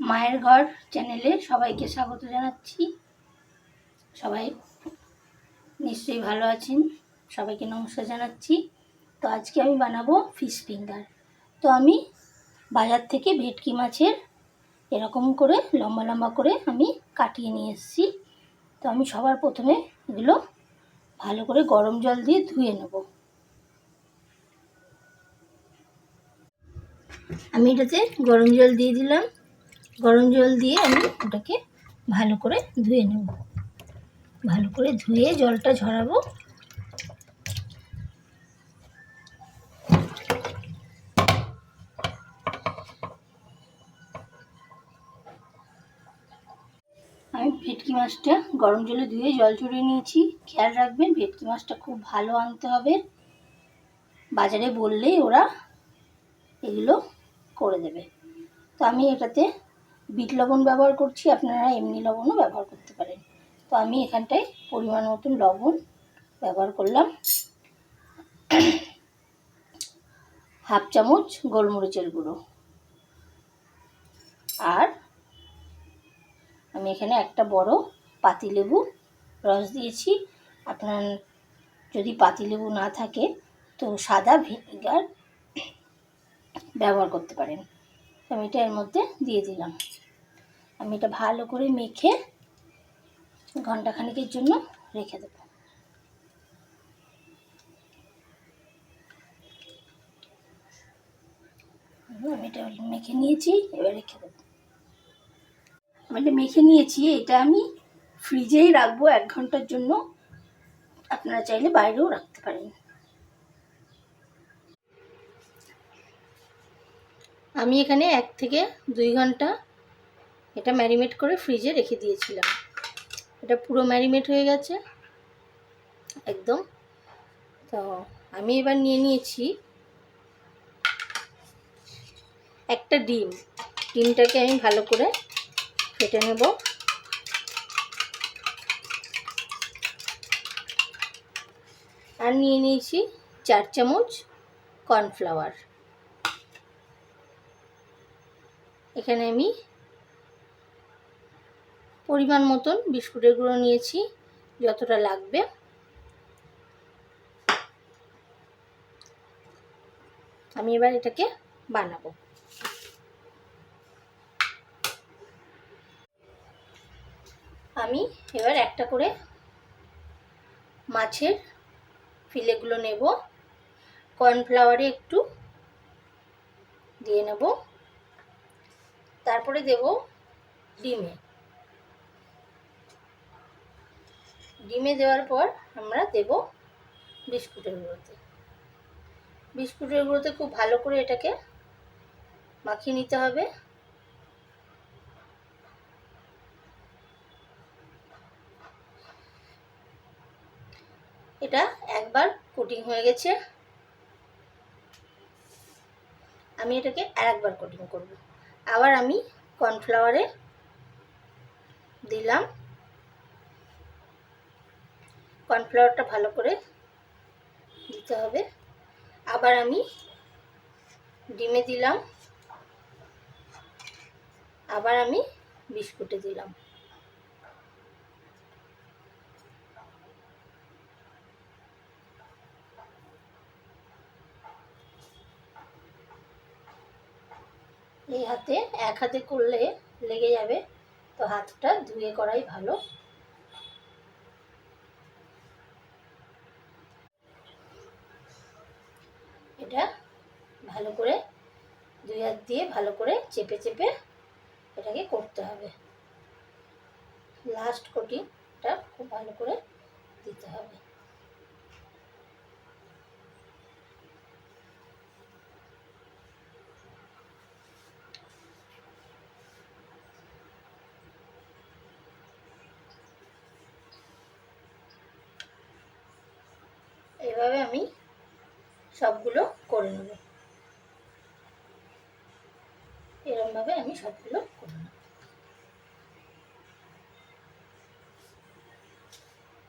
মায়ের ঘর চ্যানেলে সবাইকে স্বাগত জানাচ্ছি। সবাই নিশ্চয়ই ভালো আছেন, সবাইকে নমস্কার জানাচ্ছি। তো আজকে আমি বানাবো ফিশ ফিঙ্গার। তো আমি বাজার থেকে ভেটকি মাছের এরকম করে লম্বা লম্বা করে আমি কাটিয়ে নিয়ে এসেছি। তো আমি সবার প্রথমে এগুলো ভালো করে গরম জল দিয়ে ধুয়ে নেব। আমি এটাতে গরম জল দিয়ে দিলাম। গরম জল দিয়ে আমি ওটাকে ভালো করে ধুয়ে নেব। ভালো করে ধুয়ে জলটা ঝরাবো। আমি ভেটকি মাছটা গরম জলে ধুয়ে জল ঝরিয়ে নিয়েছি। খেয়াল রাখবেন ভেটকি মাছটা খুব ভালো আনতে হবে। বাজারে বললেই ওরা এগুলো করে দেবে। তো আমি এটাতে বিট লবণ ব্যবহার করছি, আপনারা এমনি লবণও ব্যবহার করতে পারেন। তো আমি এখানটায় পরিমাণ মতন লবণ ব্যবহার করলাম। হাফ চামচ গোলমরিচের গুঁড়ো, আর আমি এখানে একটা বড় পাতিলেবু রস দিয়েছি। আপনার যদি পাতিলেবু না থাকে তো সাদা ভিনেগার ব্যবহার করতে পারেন। আমি এটা এর মধ্যে দিয়ে দিলাম। আমি এটা ভালো করে মেখে ঘন্টাখানেকের জন্য রেখে দেব। আমি এটা মেখে নিয়েছি, এবার রেখে দেবো। আমি এটা মেখে নিয়েছি, এটা আমি ফ্রিজেই রাখবো 1 ঘন্টার জন্য। আপনারা চাইলে বাইরেও রাখতে পারেন। আমি এখানে 1 থেকে 2 ঘন্টা এটা ম্যারিনেট করে ফ্রিজে রেখে দিয়েছিলাম। এটা পুরো ম্যারিনেট হয়ে গেছে একদম। তো আমি এবার নিয়ে নিয়েছি একটা ডিম। ডিমটাকে আমি ভালো করে ফেটে নেব। আর নিয়ে নিয়েছি 4 চামচ কর্নফ্লাওয়ার। এখানে আমি পরিমাণ মতন বিস্কুটের গুঁড়ো নিয়েছি, যতটা লাগবে। আমি এবার এটাকে বানাবো। আমি এবার একটা করে মাছের ফিলেগুলো নেব, কর্নফ্লাওয়ারে একটু দিয়ে নেব, তারপরে দেব ডিমে দেওয়ার পর আমরা দেব বিস্কুটের গুঁড়োতে। বিস্কুটের গুঁড়োতে খুব ভালো করে এটাকে মাখিয়ে নিতে হবে। এটা একবার কোটিং হয়ে গেছে, আমি এটাকে আরেকবার কোটিং করব। আবার আমি কর্নফ্লাওয়ারে দিলাম, কর্নফ্লাওয়ারটা ভালো করে দিতে হবে। আবার আমি ডিমে দিলাম, আবার আমি বিস্কুটে দিলাম। এই হাতে এক হাতে করলে লেগে যাবে, তো হাতটা ধুয়ে করাই ভালো। এটা ভালো করে 2 হাত দিয়ে ভালো করে চেপে চেপে এটাকে করতে হবে। লাস্ট কোটিংটা খুব ভালো করে দিতে হবে। এভাবে আমি সবগুলো করে নেব। এরকমভাবে আমি সবগুলো করে নেব।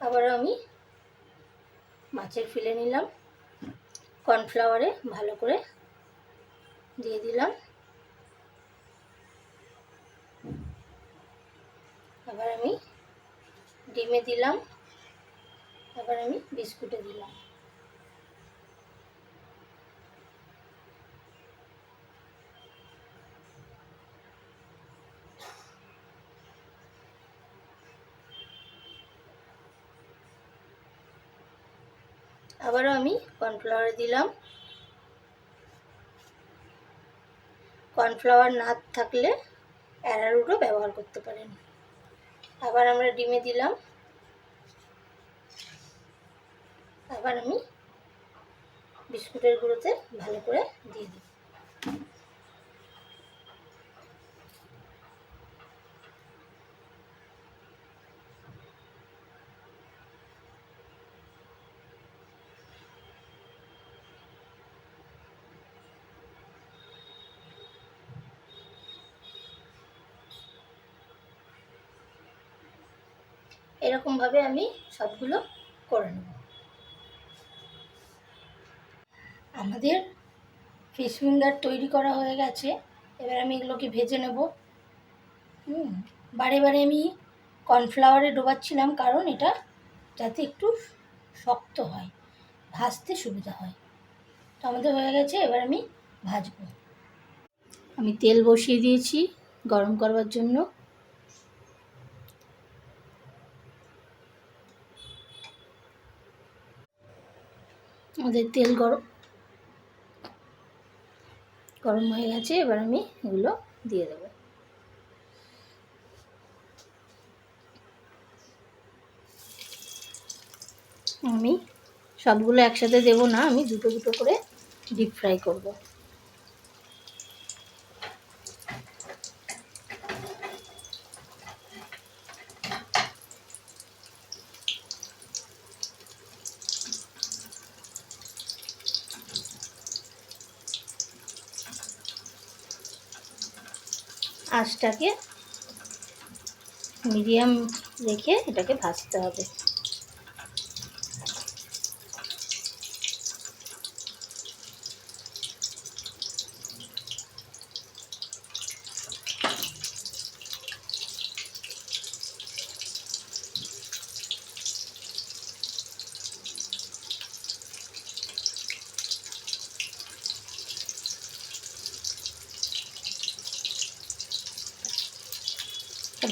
আবার আমি মাছের ফিলে নিলাম, কর্নফ্লাওয়ারে ভালো করে দিয়ে দিলাম। এবার আমি ডিমে দিলাম, এবার আমি বিস্কুটে দিলাম। আবারও আমি কর্নফ্লাওয়ার দিলাম। কর্নফ্লাওয়ার না থাকলে অ্যারারুটও ব্যবহার করতে পারেন। আবার আমরা ডিমে দিলাম, আবার আমি বিস্কুটের গুঁড়োতে ভালো করে দিয়ে দিই। এরকমভাবে আমি সবগুলো করে নেব। আমাদের ফিশ ফিঙ্গার তৈরি করা হয়ে গেছে। এবার আমি এগুলোকে ভেজে নেব। বারে বারে আমি কর্নফ্লাওয়ারে ডোবাচ্ছিলাম, কারণ এটা যাতে একটু শক্ত হয়, ভাজতে সুবিধা হয়। তো আমাদের হয়ে গেছে, এবার আমি ভাজবো। আমি তেল বসিয়ে দিয়েছি গরম করবার জন্য। আমাদের তেল গরম হয়ে গেছে, এবার আমি এগুলো দিয়ে দেবো। আমি সবগুলো একসাথে দেব না, আমি দুটো দুটো করে ডিপ ফ্রাই করব। আঁচটাকে মিডিয়াম রেখে এটাকে ভাজতে হবে।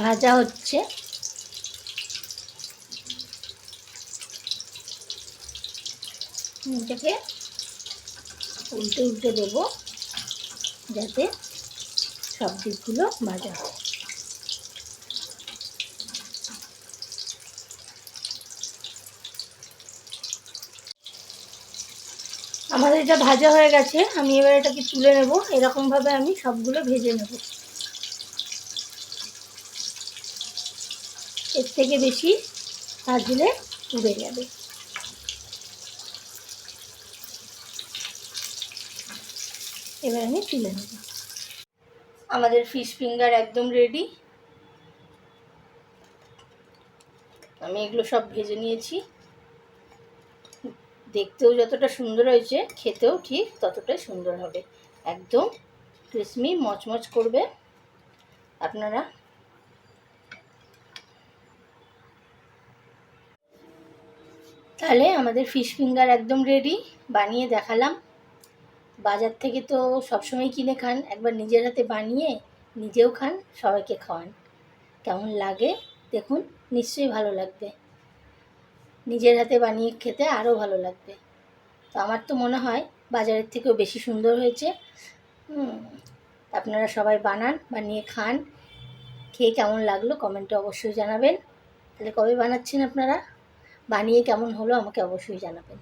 ভাজা হচ্ছে। এটাকে উল্টে উল্টে দেবো যাতে সব দিকগুলো ভাজা হয়। আমাদের এটা ভাজা হয়ে গেছে, আমি এবার এটাকে তুলে নেব। এরকমভাবে আমি সবগুলো ভেজে নেব। এর থেকে বেশি ভাজলে পুড়ে যাবে। এবার আমি তুলে নেব। আমাদের ফিশ ফিঙ্গার একদম রেডি। আমি এগুলো সব ভেজে নিয়েছি। দেখতেও যতটা সুন্দর হয়েছে, খেতেও ঠিক ততটাই সুন্দর হবে। একদম ক্রিসমি মচমচ করবে। আপনারা তাহলে আমাদের ফিশ ফিঙ্গার একদম রেডি, বানিয়ে দেখালাম। বাজার থেকে তো সবসময় কিনে খান, একবার নিজের হাতে বানিয়ে নিজেও খান, সবাইকে খাওয়ান। কেমন লাগে দেখুন, নিশ্চয়ই ভালো লাগবে। নিজের হাতে বানিয়ে খেতে আরও ভালো লাগবে। তো আমার তো মনে হয় বাজারের থেকেও বেশি সুন্দর হয়েছে। আপনারা সবাই বানান, বানিয়ে খান। খেয়ে কেমন লাগলো কমেন্টে অবশ্যই জানাবেন। তাহলে কবে বানাচ্ছেন আপনারা, বানিয়ে কেমন হলো আমাকে অবশ্যই জানাবেন।